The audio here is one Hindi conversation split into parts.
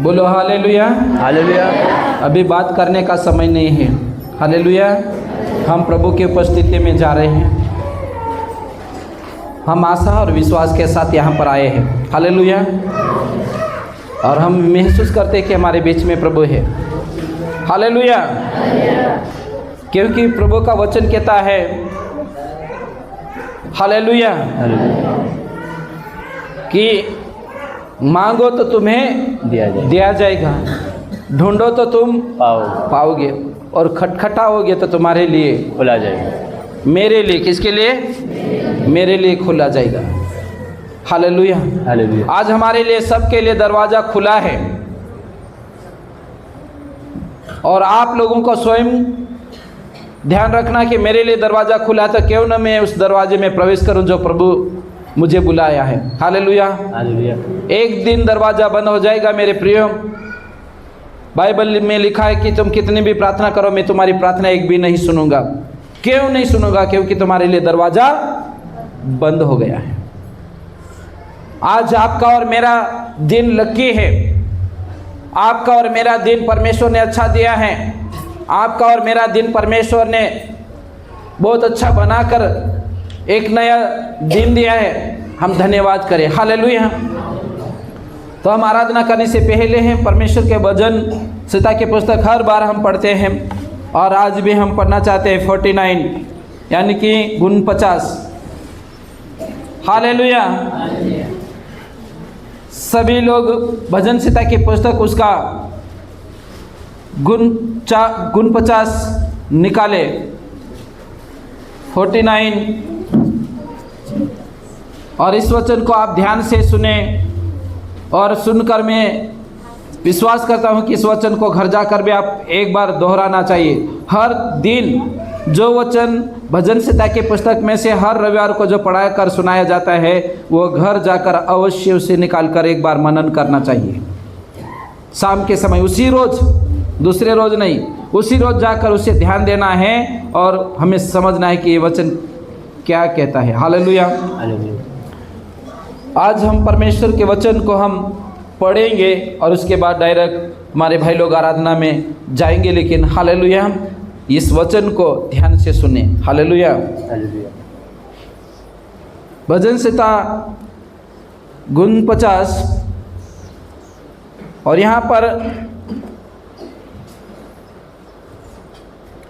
बोलो हालेलुया। हालेलुया। अभी बात करने का समय नहीं है। हालेलुया। हम प्रभु की उपस्थिति में जा रहे हैं। हम आशा और विश्वास के साथ यहाँ पर आए हैं। हालेलुया। और हम महसूस करते हैं कि हमारे बीच में प्रभु है। हालेलुया। क्योंकि प्रभु का वचन कहता है हालेलुया कि मांगो तो तुम्हें दिया जाएगा, ढूंढो तो तुम पाओगे, और खटखटाओगे तो तुम्हारे लिए खुला जाएगा। मेरे लिए, किसके लिए? मेरे लिए खुला जाएगा। हालेलुया। हालेलुया। आज हमारे लिए, सबके लिए दरवाज़ा खुला है। और आप लोगों को स्वयं ध्यान रखना कि मेरे लिए दरवाज़ा खुला है, तो क्यों न मैं उस दरवाजे में प्रवेश करूं जो प्रभु मुझे बुलाया है। हालेलुया। हालेलुया। एक दिन दरवाज़ा बंद हो जाएगा मेरे प्रियो। बाइबल में लिखा है कि तुम कितनी भी प्रार्थना करो, मैं तुम्हारी प्रार्थना एक भी नहीं सुनूंगा। क्यों नहीं सुनूंगा? क्योंकि तुम्हारे लिए दरवाज़ा बंद हो गया है। आज आपका और मेरा दिन लकी है। आपका और मेरा दिन परमेश्वर ने अच्छा दिया है। आपका और मेरा दिन परमेश्वर ने बहुत अच्छा बनाकर एक नया दिन दिया है। हम धन्यवाद करें। हालेलुया। तो हम आराधना करने से पहले हैं परमेश्वर के भजन संहिता की पुस्तक हर बार हम पढ़ते हैं, और आज भी हम पढ़ना चाहते हैं 49 यानी कि गुण 50। हालेलुया। सभी लोग भजन संहिता की पुस्तक उसका गुण 50 निकाले। 49 और इस वचन को आप ध्यान से सुने, और सुनकर मैं विश्वास करता हूं कि इस वचन को घर जाकर भी आप एक बार दोहराना चाहिए। हर दिन जो वचन भजन संहिता की पुस्तक में से हर रविवार को जो पढ़ा कर सुनाया जाता है, वो घर जाकर अवश्य उसे निकाल कर एक बार मनन करना चाहिए। शाम के समय, उसी रोज, दूसरे रोज नहीं, उसी रोज जाकर उसे ध्यान देना है और हमें समझना है कि ये वचन क्या कहता है। हालेलुया। आज हम परमेश्वर के वचन को हम पढ़ेंगे और उसके बाद डायरेक्ट हमारे भाई लोग आराधना में जाएंगे। लेकिन हालेलुया, इस वचन को ध्यान से सुने। हालेलुया। भजन संहिता गुण 50, और यहाँ पर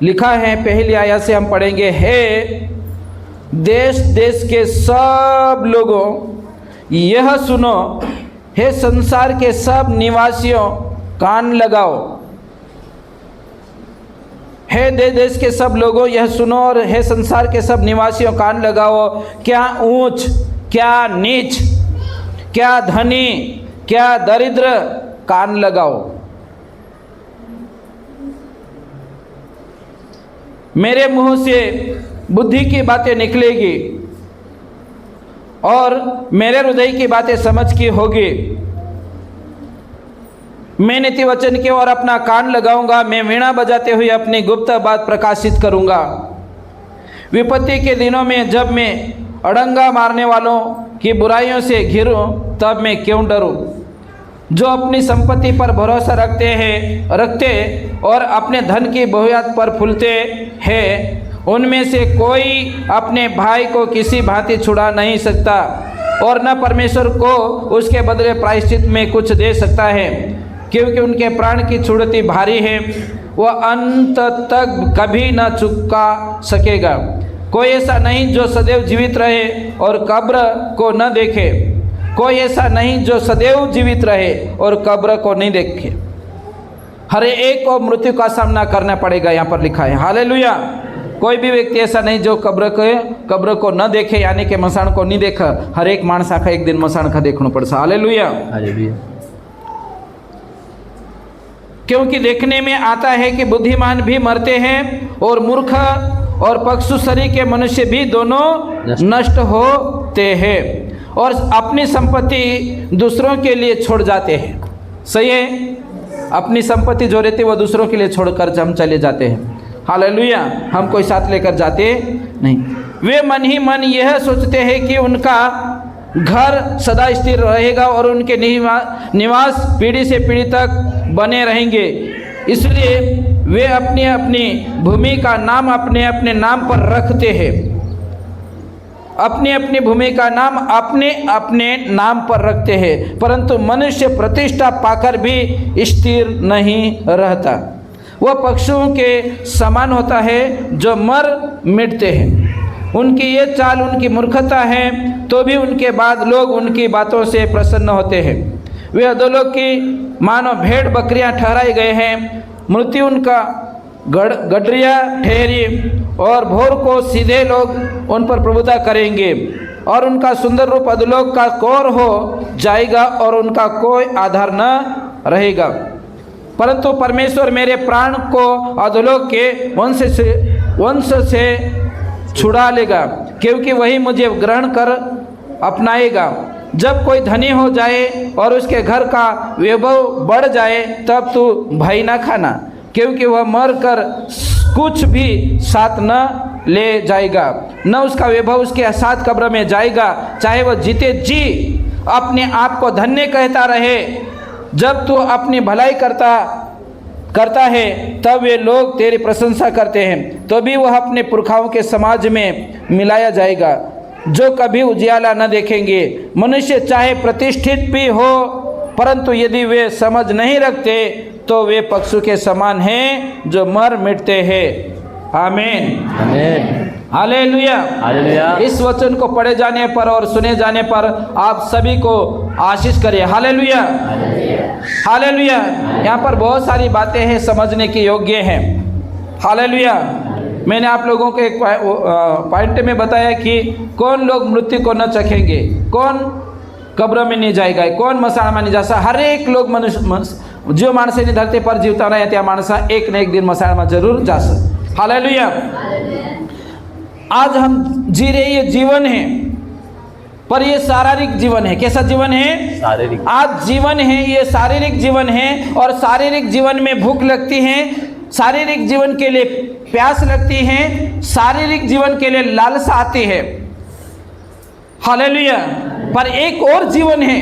लिखा है, पहली आयत से हम पढ़ेंगे। हे देश देश के सब लोगों, यह सुनो, हे संसार के सब निवासियों, कान लगाओ। हे देश देश के सब लोगों, यह सुनो, और हे संसार के सब निवासियों, कान लगाओ। क्या ऊंच, क्या नीच, क्या धनी, क्या दरिद्र, कान लगाओ। मेरे मुंह से बुद्धि की बातें निकलेगी और मेरे हृदय की बातें समझ की होगी। मैं नीति वचन की ओर अपना कान लगाऊंगा। मैं वीणा बजाते हुए अपनी गुप्त बात प्रकाशित करूंगा। विपत्ति के दिनों में जब मैं अड़ंगा मारने वालों की बुराइयों से घिरूं, तब मैं क्यों डरूं? जो अपनी संपत्ति पर भरोसा रखते और अपने धन की बहुतायत पर फूलते हैं, उनमें से कोई अपने भाई को किसी भांति छुड़ा नहीं सकता, और न परमेश्वर को उसके बदले प्रायश्चित में कुछ दे सकता है, क्योंकि उनके प्राण की छुड़ती भारी है। वह अंत तक कभी न चुका सकेगा। कोई ऐसा नहीं जो सदैव जीवित रहे और कब्र को न देखे। कोई ऐसा नहीं जो सदैव जीवित रहे और कब्र को नहीं देखे। हर एक को मृत्यु का सामना करना पड़ेगा, यहाँ पर लिखा है। हालेलुया। कोई भी व्यक्ति ऐसा नहीं जो कब्र को न देखे, यानी कि मसान को नहीं देखा। हर एक मानस आखा एक दिन मसान का देखना पड़ता। हालेलुया। क्योंकि देखने में आता है कि बुद्धिमान भी मरते हैं और मूर्ख और पक्षु शरीर के मनुष्य भी दोनों नष्ट होते हैं और अपनी संपत्ति दूसरों के लिए छोड़ जाते हैं। सही है। अपनी संपत्ति जो रहती है वो दूसरों के लिए छोड़कर हम चले जाते हैं। हालेलुया, हम कोई साथ लेकर जाते नहीं। वे मन ही मन यह सोचते हैं कि उनका घर सदा स्थिर रहेगा और उनके निवास पीढ़ी से पीढ़ी तक बने रहेंगे, इसलिए वे अपनी अपनी भूमि का नाम अपने अपने नाम पर रखते हैं। अपनी अपनी भूमि का नाम अपने अपने नाम पर रखते हैं, परंतु मनुष्य प्रतिष्ठा पाकर भी स्थिर नहीं रहता। वह पक्षियों के समान होता है जो मर मिटते हैं। उनकी ये चाल उनकी मूर्खता है, तो भी उनके बाद लोग उनकी बातों से प्रसन्न होते हैं। वे अधोलोक की मानो भेड़ बकरियां ठहराए गए हैं। मृत्यु उनका गडरिया ठहरी और भोर को सीधे लोग उन पर प्रभुता करेंगे और उनका सुंदर रूप अधोलोक का कोर हो जाएगा और उनका कोई आधार न रहेगा। परंतु परमेश्वर मेरे प्राण को अधोलोक के वंश से छुड़ा लेगा, क्योंकि वही मुझे ग्रहण कर अपनाएगा। जब कोई धनी हो जाए और उसके घर का वैभव बढ़ जाए, तब तू भय न खाना, क्योंकि वह मर कर कुछ भी साथ न ले जाएगा, न उसका वैभव उसके साथ कब्र में जाएगा, चाहे वह जीते जी अपने आप को धन्य कहता रहे। जब तू अपनी भलाई करता है, तब वे लोग तेरी प्रशंसा करते हैं, तो भी वह अपने पुरखाओं के समाज में मिलाया जाएगा, जो कभी उजियाला न देखेंगे। मनुष्य चाहे प्रतिष्ठित भी हो, परंतु यदि वे समझ नहीं रखते, तो वे पक्षियों के समान हैं जो मर मिटते हैं। आमीन, आमीन, हालेलुया, हालेलुया। इस वचन को पढ़े जाने पर और सुने जाने पर आप सभी को आशीष करिए। Hallelujah, hallelujah. यहाँ पर बहुत सारी बातें हैं, समझने की योग्य हैं। हालेलुया। मैंने आप लोगों को एक पॉइंट में बताया कि कौन लोग मृत्यु को न चखेंगे, कौन कब्र में नहीं जाएगा, कौन मसाण में नहीं जा सकता। हर एक लोग मनुष्य जो माणसाने धरती पर जीवता नाही त्या माणसा एक न एक दिन मसाणમાં जरूर जास। हालेलुया। आज हम जी रहे ये जीवन है, पर ये शारीरिक जीवन है। कैसा जीवन है? शारीरिक। आज जीवन है, ये शारीरिक जीवन है, और शारीरिक जीवन में भूख लगती है, शारीरिक जीवन के लिए प्यास लगती है, शारीरिक जीवन के लिए लालसा आती है। हालेलुया। पर एक और जीवन है,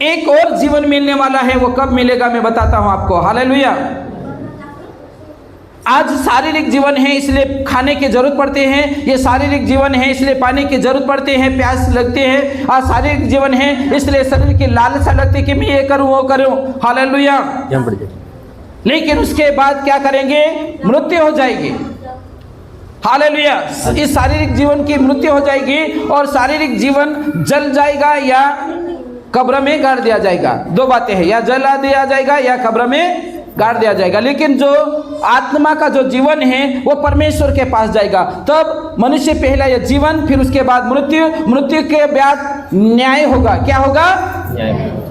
एक और जीवन मिलने वाला है। वो कब मिलेगा मैं बताता हूं आपको। हालेलुया। आज शारीरिक जीवन है इसलिए खाने की जरूरत पड़ती है, ये शारीरिक जीवन है इसलिए पानी की जरूरत पड़ती है, प्यास लगती है। आज शारीरिक जीवन है इसलिए शरीर की लालसा लगती है कि मैं ये करूं वो करूं। हालेलुया। लेकिन उसके बाद क्या करेंगे? मृत्यु हो जाएगी। हालेलुया। इस शारीरिक जीवन की मृत्यु हो जाएगी और शारीरिक जीवन जल जाएगा या कब्र में गाड़ दिया जाएगा। दो बातें हैं, या जला दिया जाएगा या कब्र में गाड़ दिया जाएगा। लेकिन जो आत्मा का जो जीवन है वो परमेश्वर के पास जाएगा। तब मनुष्य पहला ये जीवन, फिर उसके बाद मृत्यु, मृत्यु के बाद न्याय होगा। क्या होगा?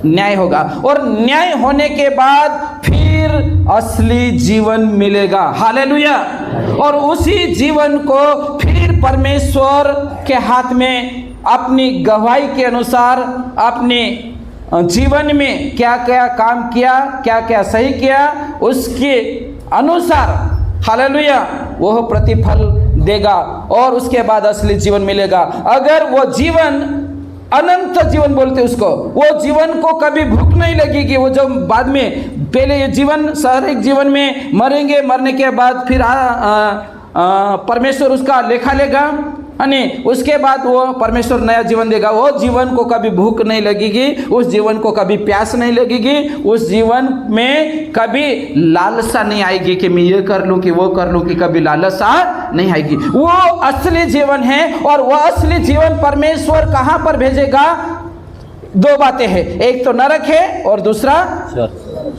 न्याय होगा। और न्याय होने के बाद फिर असली जीवन मिलेगा। हालेलुया। और उसी जीवन को फिर परमेश्वर के हाथ में अपनी गवाही के अनुसार अपने जीवन में क्या क्या काम किया, क्या क्या सही किया, उसके अनुसार हालेलुया वो प्रतिफल देगा और उसके बाद असली जीवन मिलेगा। अगर वो जीवन अनंत जीवन बोलते उसको, वो जीवन को कभी भूख नहीं लगेगी। वो जब बाद में पहले ये जीवन शारीरिक जीवन में मरेंगे, मरने के बाद फिर परमेश्वर उसका लेखा लेगा, उसके बाद वो परमेश्वर नया जीवन देगा। वो जीवन को कभी भूख नहीं लगेगी, उस जीवन को कभी प्यास नहीं लगेगी, उस जीवन में कभी लालसा नहीं आएगी कि मैं ये कर लूं कि वो कर लूं, कि कभी लालसा नहीं आएगी। वो असली जीवन है। और वो असली जीवन परमेश्वर कहां पर भेजेगा? दो बातें हैं, एक तो नरक है और दूसरा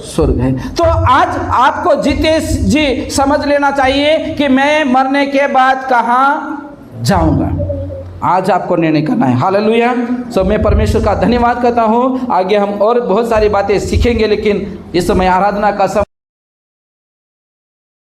स्वर्ग है। तो आज आपको जीते जी समझ लेना चाहिए कि मैं मरने के बाद कहां जाऊंगा। आज आपको निर्णय करना है। हालेलुया। सो मैं परमेश्वर का धन्यवाद करता हूं। आगे हम और बहुत सारी बातें सीखेंगे, लेकिन इस समय आराधना का समय